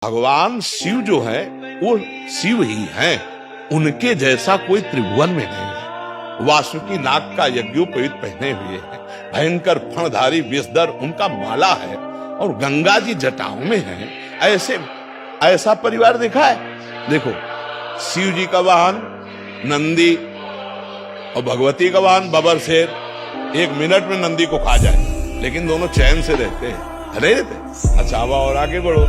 भगवान शिव जो है वो शिव ही हैं, उनके जैसा कोई त्रिभुवन में नहीं है। वासुकी नाग का यज्ञोपवीत पहने हुए है, भयंकर फणधारी विषधर उनका माला है और गंगा जी जटाओं में है। ऐसा परिवार देखा है? देखो, शिव जी का वाहन नंदी और भगवती का वाहन बबर शेर। 1 मिनट में नंदी को खा जाए, लेकिन दोनों चैन से रहते हैं, नहीं रहते। अच्छा, अब और आगे बढ़ो,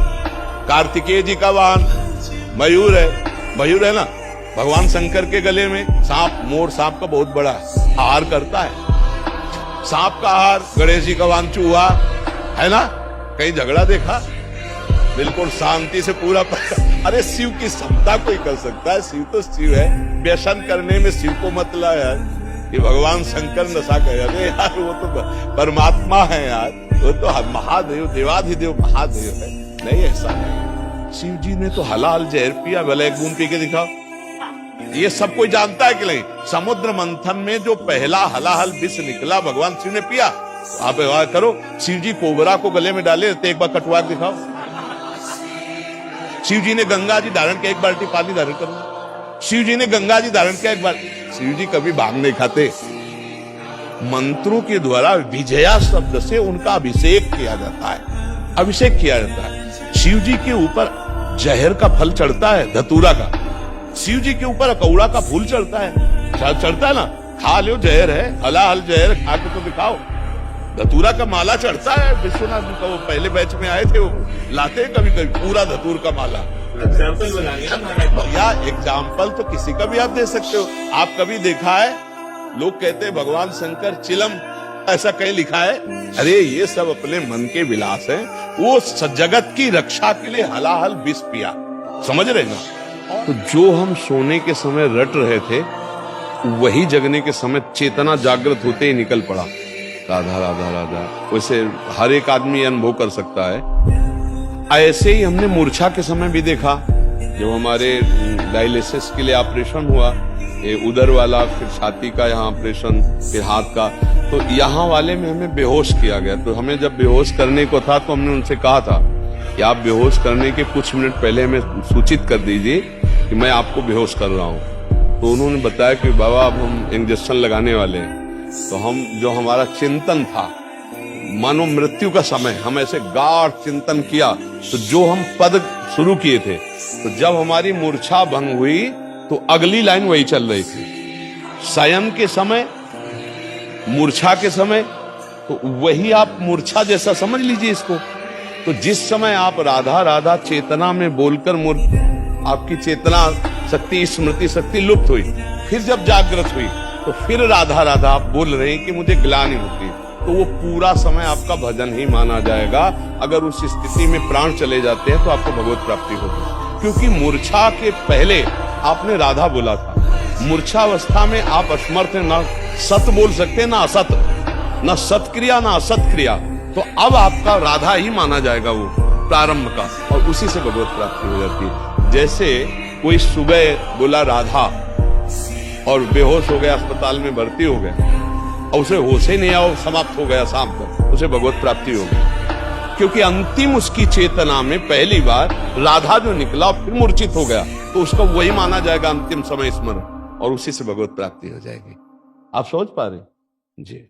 कार्तिकेय जी का वाहन मयूर है ना। भगवान शंकर के गले में सांप, मोर सांप का बहुत बड़ा हार करता है। सांप का हार। गणेश जी का वाहन चूहा है ना। कहीं झगड़ा देखा? बिल्कुल शांति से पूरा अरे शिव की क्षमता कोई कर सकता है? शिव तो शिव है। व्यसन करने में शिव को मतलब है कि भगवान शंकर नशा करे। अरे यार, वो तो परमात्मा है यार, वो तो महादेव, देवाधिदेव महादेव है। नहीं, ऐसा नहीं। शिव जी ने तो हलाल जहर पिया, भले 1 बूंद पी के दिखाओ। ये सब कोई जानता है कि नहीं? समुद्र मंथन में जो पहला हलाहल विष निकला भगवान शिव ने पिया। आप करो, शिव जी कोबरा को गले में डाले तो एक बार कटवा दिखाओ। शिव जी ने गंगा जी धारण किया, 1 बाल्टी पानी धारण करो। शिव जी ने गंगा जी धारण किया, 1 बार। शिव जी कभी भांग नहीं खाते। मंत्रों के द्वारा विजया शब्द से उनका अभिषेक किया जाता है, अभिषेक किया जाता है। शिव जी के ऊपर जहर का फल चढ़ता है, धतूरा का। शिव जी के ऊपर अकौड़ा का फूल चढ़ता है, चढ़ता है ना। खा लो, जहर है, हलाहल जहर खा के तो दिखाओ। धतूरा का माला चढ़ता है। विश्वनाथ जी का वो पहले बैच में आए थे, वो लाते कभी कभी पूरा धतूर का माला। एग्जाम्पल या एग्जाम्पल तो किसी का भी आप दे सकते हो। आप कभी देखा है लोग कहते हैं भगवान शंकर चिलम, ऐसा कहीं लिखा है? अरे ये सब अपने मन के विलास हैं। वो जगत की रक्षा के लिए हलाहल विष पिया, समझ रहे ना। तो जो हम सोने के समय रट रहे थे, वही जगने के समय चेतना जागृत होते ही निकल पड़ा। राधा राधा राधा। वैसे हर एक आदमी अनुभव कर सकता है। ऐसे ही हमने मूर्छा के समय भी देखा, जब हमारे डायलिसिस के लिए ऑपरेशन हुआ, ये उदर वाला, फिर छाती का यहाँ ऑपरेशन, फिर हाथ का, तो यहाँ वाले में हमें बेहोश किया गया। तो हमें जब बेहोश करने को था तो हमने उनसे कहा था कि आप बेहोश करने के कुछ मिनट पहले हमें सूचित कर दीजिए कि मैं आपको बेहोश कर रहा हूँ। तो उन्होंने बताया कि बाबा अब हम इंजेक्शन लगाने वाले हैं। तो हम, जो हमारा चिंतन था, मानो मृत्यु का समय, हम ऐसे गाढ़ चिंतन किया। तो जो हम पद शुरू किए थे, तो जब हमारी मूर्छा भंग हुई तो अगली लाइन वही चल रही थी। शयन के समय, मूर्छा के समय, तो वही आप मूर्छा जैसा समझ लीजिए इसको। तो जिस समय आप राधा राधा चेतना में बोलकर आपकी चेतना शक्ति, स्मृति शक्ति लुप्त हुई, फिर जब जागृत हुई तो फिर राधा राधा आप बोल रहे हैं कि मुझे ग्लानि होती, तो वो पूरा समय आपका भजन ही माना जाएगा। अगर उस स्थिति में प्राण चले जाते हैं तो आपको भगवत प्राप्ति होगी। क्योंकि मूर्छा के पहले आपने राधा बोला था। मूर्छावस्था में आप असमर्थ हैं, ना सत बोल सकते ना असत, ना सत्क्रिया ना असत क्रिया। तो अब आपका राधा ही माना जाएगा वो प्रारंभ का, और उसी से भगवत प्राप्ति हो जाती है। जैसे कोई सुबह बोला राधा और बेहोश हो गया, अस्पताल में भर्ती हो गया, और उसे होश ही नहीं आया, समाप्त हो गया शाम तक, उसे भगवत प्राप्ति हो गई। क्योंकि अंतिम उसकी चेतना में पहली बार राधा जो निकला फिर मूर्छित हो गया, तो उसका वही माना जाएगा अंतिम समय स्मरण, और उसी से भगवत प्राप्ति हो जाएगी। आप समझ पा रहे? जी।